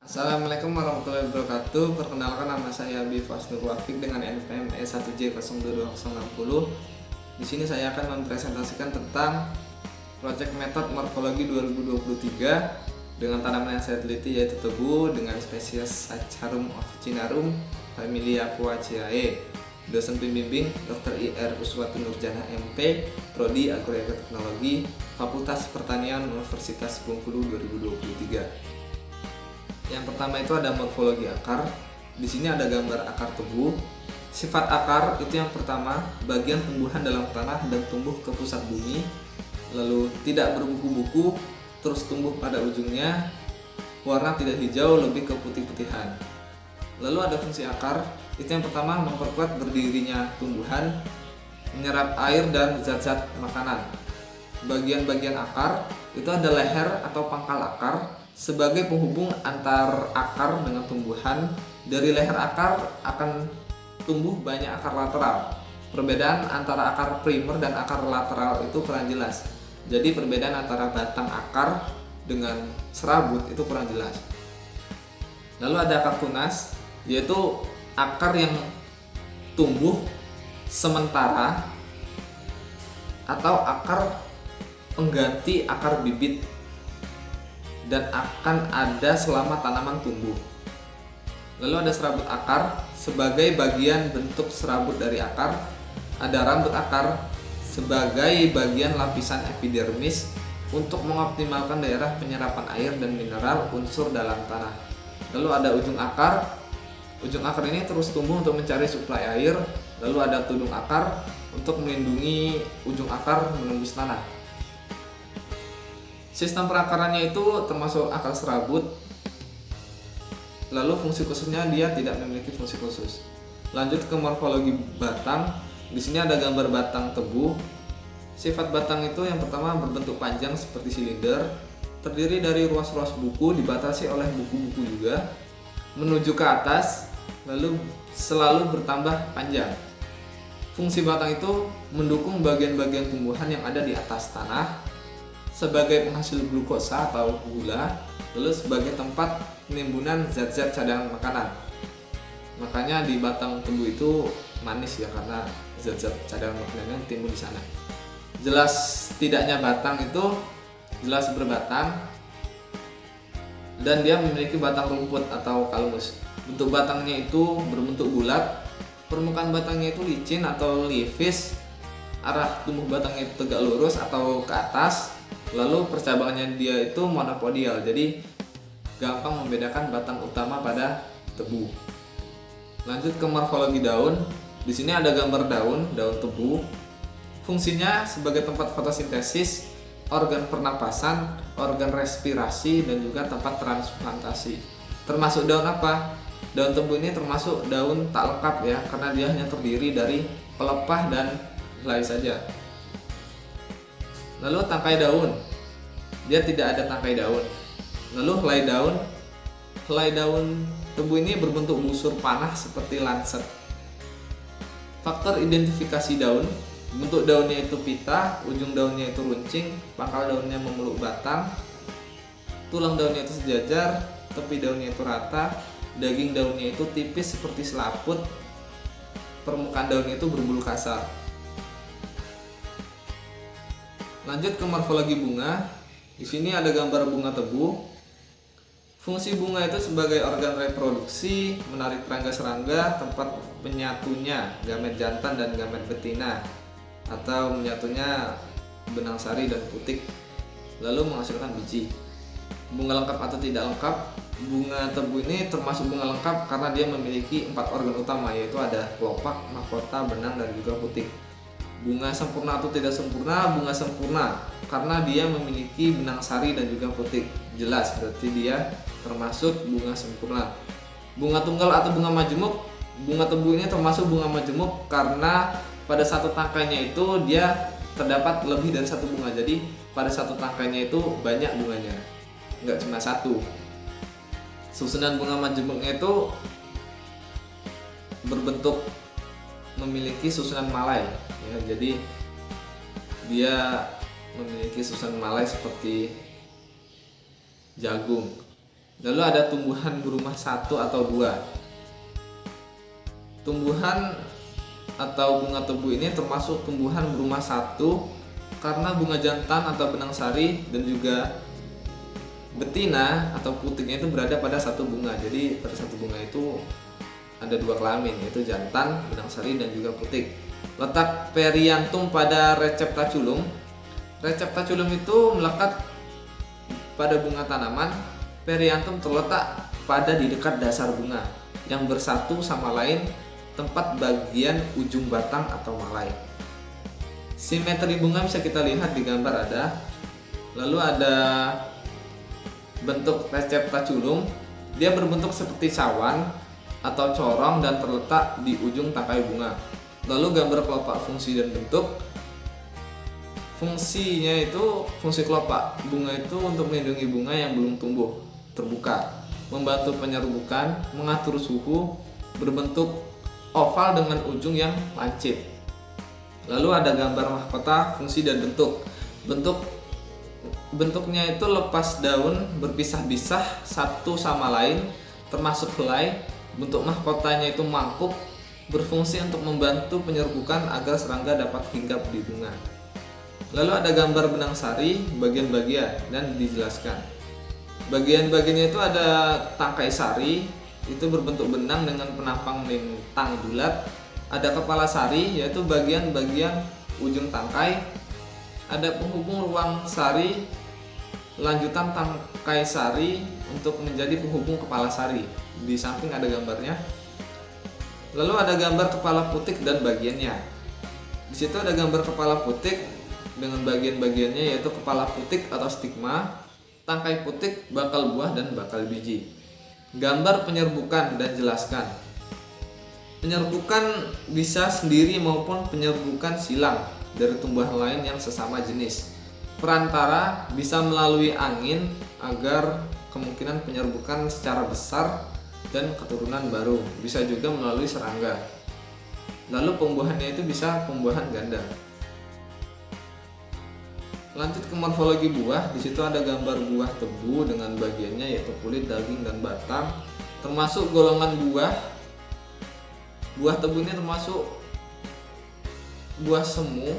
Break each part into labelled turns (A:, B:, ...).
A: Assalamualaikum warahmatullahi wabarakatuh. Perkenalkan, nama saya Abi Fasnur Wafik dengan NPM E1J02260. Di sini saya akan mempresentasikan tentang proyek metode morfologi 2023 dengan tanaman yang saya teliti, yaitu tebu dengan spesies Saccharum officinarum familia Poaceae. Dosen pembimbing Dr. IR Uswatu Nurjana MP, Prodi Agroteknologi, Fakultas Pertanian Universitas Bengkulu 2023. Yang pertama itu ada morfologi akar. Di sini ada gambar akar tebu. Sifat akar itu yang pertama, bagian tumbuhan dalam tanah dan tumbuh ke pusat bumi, lalu tidak berbuku-buku, terus tumbuh pada ujungnya, warna tidak hijau, lebih ke putih-putihan. Lalu ada fungsi akar, itu yang pertama memperkuat berdirinya tumbuhan, menyerap air dan zat-zat makanan. Bagian-bagian akar itu ada leher atau pangkal akar sebagai penghubung antar akar dengan tumbuhan. Dari leher akar akan tumbuh banyak akar lateral. Perbedaan antara akar primer dan akar lateral itu kurang jelas. Jadi perbedaan antara batang akar dengan serabut itu kurang jelas. Lalu ada akar tunas, yaitu akar yang tumbuh sementara atau akar pengganti akar bibit dan akan ada selama tanaman tumbuh. Lalu ada serabut akar, sebagai bagian bentuk serabut dari akar. Ada rambut akar sebagai bagian lapisan epidermis untuk mengoptimalkan daerah penyerapan air dan mineral unsur dalam tanah. Lalu ada ujung akar. Ujung akar ini terus tumbuh untuk mencari suplai air. Lalu ada tudung akar untuk melindungi ujung akar menembus tanah. Sistem perakarannya itu termasuk akar serabut. Lalu fungsi khususnya dia tidak memiliki fungsi khusus. Lanjut ke morfologi batang. Di sini ada gambar batang tebu. Sifat batang itu yang pertama berbentuk panjang seperti silinder, terdiri dari ruas-ruas buku, dibatasi oleh buku-buku juga, menuju ke atas, lalu selalu bertambah panjang. Fungsi batang itu mendukung bagian-bagian tumbuhan yang ada di atas tanah sebagai penghasil glukosa atau gula, lalu sebagai tempat penimbunan zat-zat cadangan makanan. Makanya di batang tebu itu manis ya, karena zat-zat cadangan makanan yang timbul di sana. Jelas tidaknya batang itu jelas berbatang, dan dia memiliki batang rumput atau kalmus. Bentuk batangnya itu berbentuk bulat, permukaan batangnya itu licin atau leafish, arah tumbuh batangnya itu tegak lurus atau ke atas. Lalu percabangannya dia itu monopodial, jadi gampang membedakan batang utama pada tebu. Lanjut ke morfologi daun. Di sini ada gambar daun tebu. Fungsinya sebagai tempat fotosintesis, organ pernapasan, organ respirasi, dan juga tempat transplantasi. Termasuk daun apa? Daun tebu ini termasuk daun tak lengkap ya, karena dia hanya terdiri dari pelepah dan helai saja. Lalu tangkai daun, dia tidak ada tangkai daun. Lalu helai daun tebu ini berbentuk busur panah seperti lancet. Faktor identifikasi daun, bentuk daunnya itu pita, ujung daunnya itu runcing, pangkal daunnya memeluk batang, tulang daunnya itu sejajar, tepi daunnya itu rata, daging daunnya itu tipis seperti selaput, permukaan daunnya itu berbulu kasar. Lanjut ke morfologi bunga. Di sini ada gambar bunga tebu. Fungsi bunga itu sebagai organ reproduksi, menarik serangga, tempat menyatunya gamet jantan dan gamet betina, atau menyatunya benang sari dan putik, lalu menghasilkan biji. Bunga lengkap atau tidak lengkap? Bunga tebu ini termasuk bunga lengkap karena dia memiliki 4 organ utama, yaitu ada kelopak, mahkota, benang, dan juga putik. Bunga sempurna atau tidak sempurna? Bunga sempurna karena dia memiliki benang sari dan juga putik. Jelas berarti dia termasuk bunga sempurna. Bunga tunggal atau bunga majemuk? Bunga tebu ini termasuk bunga majemuk karena pada satu tangkainya itu dia terdapat lebih dari satu bunga. Jadi pada satu tangkainya itu banyak bunganya, nggak cuma satu. Susunan bunga majemuknya itu berbentuk memiliki susunan malai ya, jadi dia memiliki susunan malai seperti jagung. Lalu ada tumbuhan berumah satu atau dua. Tumbuhan atau bunga tebu ini termasuk tumbuhan berumah satu karena bunga jantan atau benang sari dan juga betina atau putiknya itu berada pada satu bunga. Jadi pada satu bunga itu ada dua kelamin, yaitu jantan, benang sari, dan juga putik. Letak periantum pada receptaculum. Receptaculum itu melekat pada bunga tanaman. Periantum terletak pada di dekat dasar bunga yang bersatu sama lain tempat bagian ujung batang atau malai. Simetri bunga bisa kita lihat di gambar ada. Lalu ada bentuk receptaculum. Dia berbentuk seperti cawan atau corong dan terletak di ujung tangkai bunga. Lalu gambar kelopak fungsi dan bentuk. Fungsinya itu, fungsi kelopak bunga itu untuk melindungi bunga yang belum tumbuh terbuka, membantu penyerbukan, mengatur suhu, berbentuk oval dengan ujung yang lancip. Lalu ada gambar mahkota fungsi dan bentuk. Bentuknya itu lepas daun berpisah-pisah satu sama lain termasuk helai. Bentuk mahkotanya itu mangkuk, berfungsi untuk membantu penyerbukan agar serangga dapat hinggap di bunga. Lalu ada gambar benang sari bagian-bagian dan dijelaskan. Bagian-bagiannya itu ada tangkai sari, itu berbentuk benang dengan penampang lintang bulat. Ada kepala sari, yaitu bagian-bagian ujung tangkai. Ada penghubung ruang sari, lanjutan tangkai sari untuk menjadi penghubung kepala sari. Di samping ada gambarnya. Lalu ada gambar kepala putik dan bagiannya. Di situ ada gambar kepala putik dengan bagian-bagiannya, yaitu kepala putik atau stigma, tangkai putik, bakal buah, dan bakal biji. Gambar penyerbukan dan jelaskan. Penyerbukan bisa sendiri maupun penyerbukan silang dari tumbuhan lain yang sesama jenis. Perantara bisa melalui angin agar kemungkinan penyerbukan secara besar dan keturunan baru. Bisa juga melalui serangga. Lalu pembuahannya itu bisa pembuahan ganda. Lanjut ke morfologi buah. Di situ ada gambar buah tebu dengan bagiannya, yaitu kulit, daging, dan batang. Termasuk golongan buah. Buah tebu ini termasuk buah semu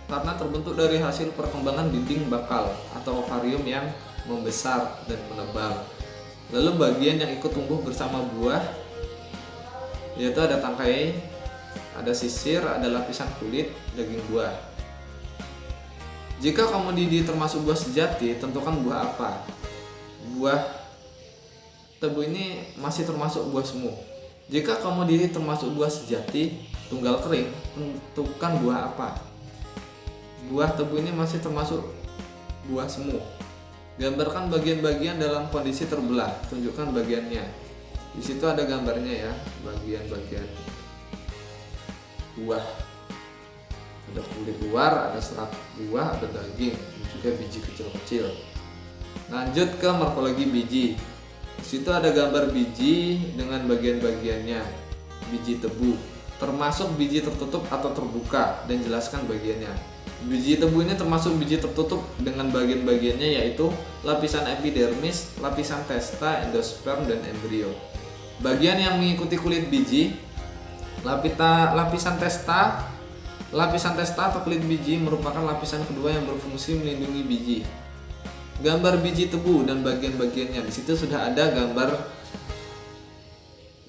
A: karena terbentuk dari hasil perkembangan dinding bakal atau ovarium yang membesar dan menebal. Lalu bagian yang ikut tumbuh bersama buah, yaitu ada tangkai, ada sisir, ada lapisan kulit, daging buah. Jika komoditi termasuk buah sejati, tentukan buah apa. Buah tebu ini masih termasuk buah semu. Jika komoditi termasuk buah sejati tunggal kering, tentukan buah apa. Buah tebu ini masih termasuk buah semu. Gambarkan bagian-bagian dalam kondisi terbelah, tunjukkan bagiannya. Di situ ada gambarnya ya, bagian-bagian buah. Ada kulit luar, ada serat buah, ada daging, dan juga biji kecil-kecil. Lanjut ke morfologi biji. Di situ ada gambar biji dengan bagian-bagiannya. Biji tebu, termasuk biji tertutup atau terbuka, dan jelaskan bagiannya. Biji tebu ini termasuk biji tertutup dengan bagian-bagiannya, yaitu lapisan epidermis, lapisan testa, endosperm, dan embrio. Bagian yang mengikuti kulit biji, lapisan testa. Lapisan testa atau kulit biji merupakan lapisan kedua yang berfungsi melindungi biji. Gambar biji tebu dan bagian-bagiannya. Di situ sudah ada gambar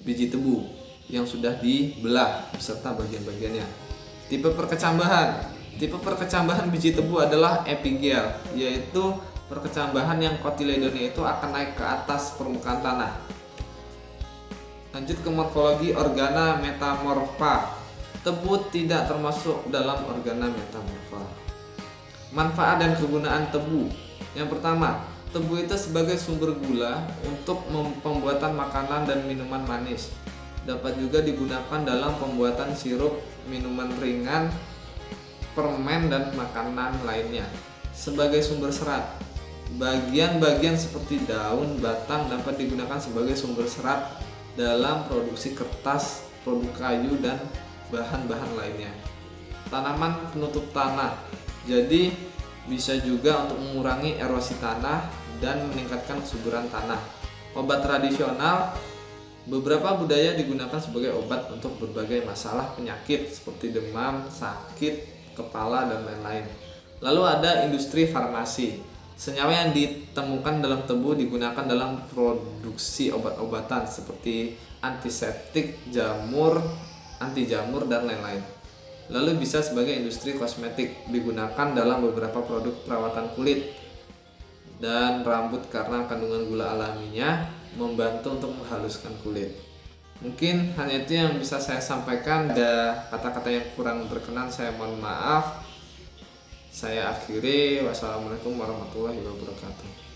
A: biji tebu yang sudah dibelah beserta bagian-bagiannya. Tipe perkecambahan. Tipe perkecambahan biji tebu adalah epigel, yaitu perkecambahan yang kotiledonnya itu akan naik ke atas permukaan tanah. Lanjut ke morfologi organa metamorfa. Tebu tidak termasuk dalam organa metamorfa. Manfaat dan kegunaan tebu. Yang pertama, tebu itu sebagai sumber gula untuk pembuatan makanan dan minuman manis. Dapat juga digunakan dalam pembuatan sirup, minuman ringan, permen, dan makanan lainnya. Sebagai sumber serat, bagian-bagian seperti daun, batang dapat digunakan sebagai sumber serat dalam produksi kertas, produk kayu, dan bahan-bahan lainnya. Tanaman penutup tanah, jadi bisa juga untuk mengurangi erosi tanah dan meningkatkan kesuburan tanah. Obat tradisional, beberapa budaya digunakan sebagai obat untuk berbagai masalah penyakit seperti demam, sakit, kepala, dan lain-lain. Lalu ada industri farmasi. Senyawa yang ditemukan dalam tubuh digunakan dalam produksi obat-obatan seperti antiseptik, anti jamur, dan lain-lain. Lalu bisa sebagai industri kosmetik, digunakan dalam beberapa produk perawatan kulit dan rambut karena kandungan gula alaminya membantu untuk menghaluskan kulit. Mungkin hanya itu yang bisa saya sampaikan. Ada kata-kata yang kurang berkenan, saya mohon maaf. Saya akhiri. Wassalamualaikum warahmatullahi wabarakatuh.